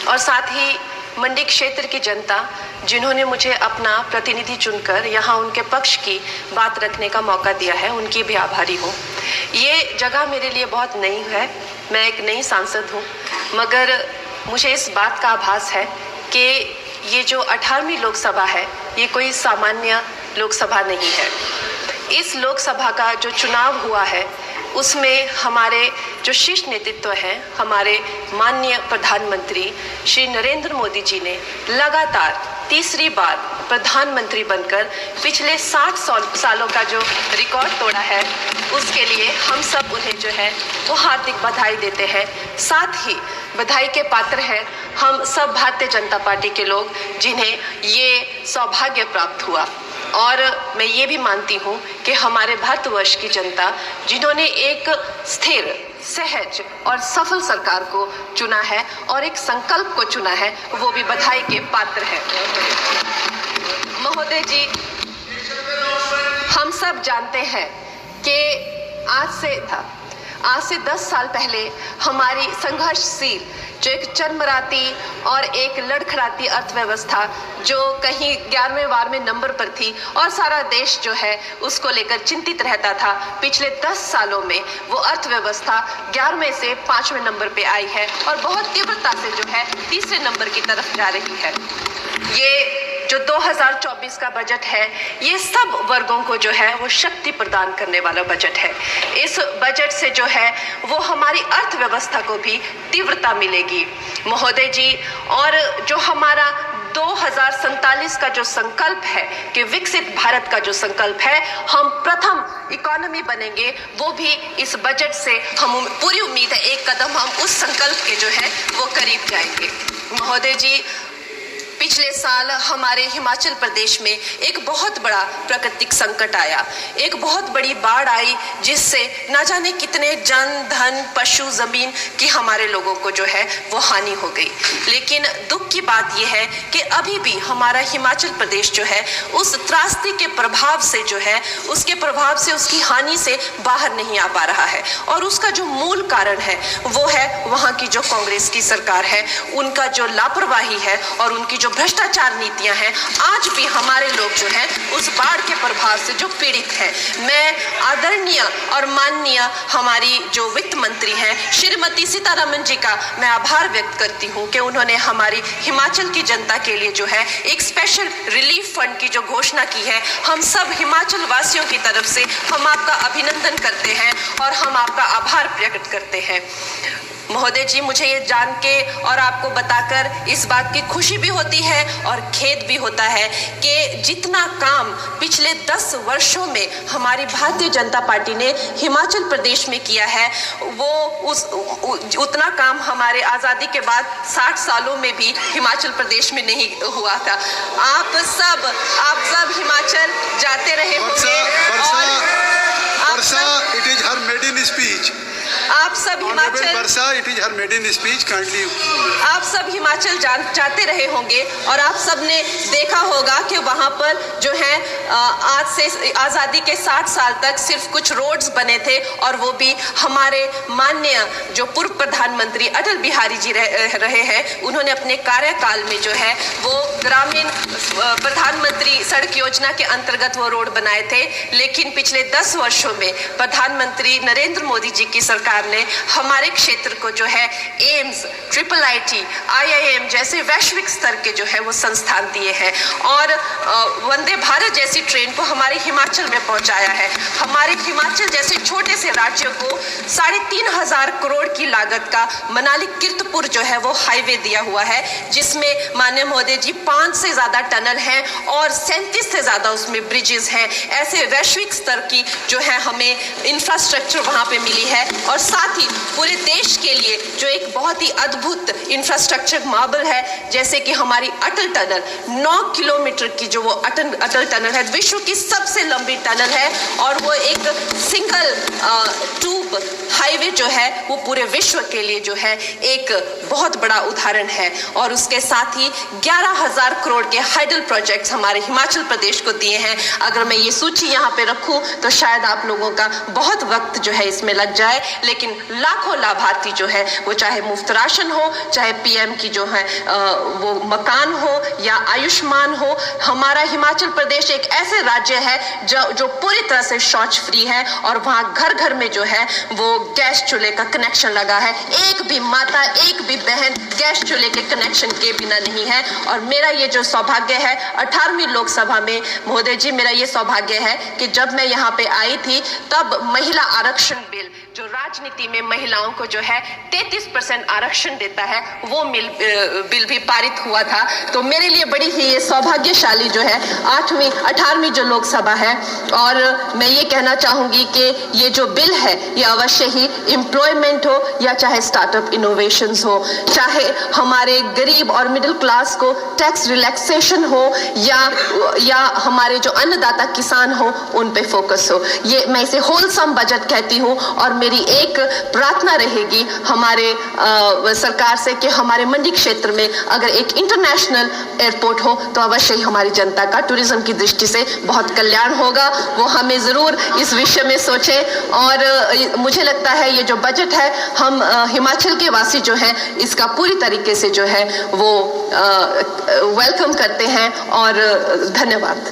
और साथ ही मंडी क्षेत्र की जनता जिन्होंने मुझे अपना प्रतिनिधि चुनकर यहाँ उनके पक्ष की बात रखने का मौका दिया है, उनकी भी आभारी हूँ। ये जगह मेरे लिए बहुत नई है, मैं एक नई सांसद हूँ, मगर मुझे इस बात का आभास है कि ये जो 18वीं लोकसभा है ये कोई सामान्य लोकसभा नहीं है। इस लोकसभा का जो चुनाव हुआ है उसमें हमारे जो शीर्ष नेतृत्व हैं, हमारे माननीय प्रधानमंत्री श्री नरेंद्र मोदी जी ने लगातार तीसरी बार प्रधानमंत्री बनकर पिछले 60 सालों का जो रिकॉर्ड तोड़ा है, उसके लिए हम सब उन्हें जो है वो हार्दिक बधाई देते हैं। साथ ही बधाई के पात्र हैं हम सब भारतीय जनता पार्टी के लोग जिन्हें ये सौभाग्य प्राप्त हुआ। और मैं ये भी मानती हूँ कि हमारे भारतवर्ष की जनता जिन्होंने एक स्थिर, सहज और सफल सरकार को चुना है और एक संकल्प को चुना है, वो भी बधाई के पात्र है। महोदय जी, हम सब जानते हैं कि आज से 10 साल पहले हमारी संघर्षशील जो एक चरमराती और एक लड़खड़ाती अर्थव्यवस्था जो कहीं 11वें नंबर पर थी और सारा देश जो है उसको लेकर चिंतित रहता था, पिछले 10 सालों में वो अर्थव्यवस्था 11वें से 5वें नंबर पे आई है और बहुत तीव्रता से जो है तीसरे नंबर की तरफ जा रही है। ये जो 2024 का बजट है ये सब वर्गों को जो है वो शक्ति प्रदान करने वाला बजट है। इस बजट से जो है वो हमारी अर्थव्यवस्था को भी तीव्रता मिलेगी महोदय जी। और जो हमारा 2047 का जो संकल्प है कि विकसित भारत का जो संकल्प है, हम प्रथम इकोनॉमी बनेंगे, वो भी इस बजट से हम पूरी उम्मीद है एक कदम हम उस संकल्प के जो है वो करीब जाएंगे। महोदय जी, पिछले साल हमारे हिमाचल प्रदेश में एक बहुत बड़ा प्राकृतिक संकट आया, एक बहुत बड़ी बाढ़ आई जिससे ना जाने कितने जन धन पशु जमीन की हमारे लोगों को जो है वो हानि हो गई। लेकिन दुख की बात यह है कि अभी भी हमारा हिमाचल प्रदेश जो है उस त्रासदी के प्रभाव से जो है उसके प्रभाव से उसकी हानि से बाहर नहीं आ पा रहा है। और उसका जो मूल कारण है वो है वहाँ की जो कांग्रेस की सरकार है, उनका जो लापरवाही है और उनकी जो भ्रष्टाचार नीतियां हैं। आज भी हमारे लोग जो हैं उस बाढ़ के प्रभाव से जो पीड़ित हैं। मैं आदरणीय और माननीय हमारी जो वित्त मंत्री हैं श्रीमती सीतारमण जी का मैं आभार व्यक्त करती हूं कि उन्होंने हमारी हिमाचल की जनता के लिए जो है एक स्पेशल रिलीफ फंड की जो घोषणा की है। हम सब हिमाचल वासियों की तरफ से हम आपका अभिनंदन करते हैं और हम आपका आभार प्रकट करते हैं। महोदय जी, मुझे ये जान के और आपको बताकर इस बात की खुशी भी होती है और खेद भी होता है कि जितना काम पिछले 10 वर्षों में हमारी भारतीय जनता पार्टी ने हिमाचल प्रदेश में किया है वो उतना काम हमारे आज़ादी के बाद 60 सालों में भी हिमाचल प्रदेश में नहीं हुआ था। आप सब हिमाचल जाते रहे होंगे और it is her made in speech. आप सब हिमाचल जाते रहे होंगे और आप सब ने देखा होगा कि वहाँ पर जो है आज से आज़ादी के 60 साल तक सिर्फ कुछ रोड्स बने थे और वो भी हमारे माननीय जो पूर्व प्रधानमंत्री अटल बिहारी जी रहे हैं, उन्होंने अपने कार्यकाल में जो है वो ग्रामीण प्रधानमंत्री सड़क योजना के अंतर्गत वो रोड बनाए थे। लेकिन पिछले 10 वर्षों में प्रधानमंत्री नरेंद्र मोदी जी की सरकार ने हमारे क्षेत्र को जो है एम्स, IIT, IIM जैसे वैश्विक स्तर के जो है वो संस्थान दिए हैं और वंदे भारत जैसी ट्रेन को हमारे हिमाचल में पहुंचाया है। हमारे हिमाचल जैसे छोटे से राज्यों को 3,500 करोड़ की लागत का मनाली कीर्तपुर जो है वो हाईवे दिया हुआ है, जिसमें माननीय महोदय जी 5 से ज्यादा टनल हैं और 37 से ज्यादा उसमें ब्रिजेस हैं। ऐसे वैश्विक स्तर की जो है हमें इंफ्रास्ट्रक्चर वहां पे मिली है और साथ ही पूरे देश के लिए जो एक बहुत ही अद्भुत इंफ्रास्ट्रक्चर मार्बल है, जैसे कि हमारी अटल टनल 9 किलोमीटर की जो वो अटल टनल है, विश्व की सबसे लंबी टनल है और वो एक सिंगल ट्यूब हाईवे जो है वो पूरे विश्व के लिए जो है एक बहुत बड़ा उदाहरण है। और उसके साथ ही 11,000 करोड़ के हाइडल प्रोजेक्ट्स हमारे हिमाचल प्रदेश को दिए हैं। अगर मैं ये सूची यहाँ पे रखूं तो शायद आप लोगों का बहुत वक्त जो है इसमें लग जाए, लेकिन लाखों लाभार्थी जो है वो चाहे मुफ्त राशन हो, चाहे चाहे पीएम की जो है वो मकान हो या आयुष्मान हो। हमारा हिमाचल प्रदेश एक ऐसे राज्य है जो पूरी तरह से शौच फ्री है और वहाँ घर घर में जो है वो गैस चूल्हे का कनेक्शन लगा है। एक भी माता, एक भी बहन गैस चूल्हे के कनेक्शन के बिना नहीं है। और मेरा ये जो सौभाग्य है 18वीं लोकसभा में, महोदय जी, मेरा ये सौभाग्य है कि जब मैं यहाँ पे आई थी तब महिला आरक्षण बिल, जो राजनीति में महिलाओं को जो है 33% आरक्षण देता है, वो बिल भी पारित हुआ था। तो मेरे लिए बड़ी ही ये सौभाग्यशाली जो है 18वीं जो लोकसभा है। और मैं ये कहना चाहूंगी कि ये जो बिल है ये अवश्य ही एम्प्लॉयमेंट हो या चाहे स्टार्टअप इनोवेशंस हो, चाहे हमारे गरीब और मिडिल क्लास को टैक्स रिलैक्सेशन हो या हमारे जो अन्नदाता किसान हो उन पे फोकस हो। ये मैं इसे होलसम बजट कहती हूँ। और मेरी एक प्रार्थना रहेगी हमारे सरकार से कि हमारे मंडी क्षेत्र में अगर एक इंटरनेशनल एयरपोर्ट हो तो अवश्य ही हमारी जनता का टूरिज्म की दृष्टि से बहुत कल्याण होगा। वो हमें जरूर इस विषय में सोचें। और मुझे लगता है ये जो बजट है, हम हिमाचल के वासी जो हैं इसका पूरी तरीके से जो है वो वेलकम करते हैं। और धन्यवाद।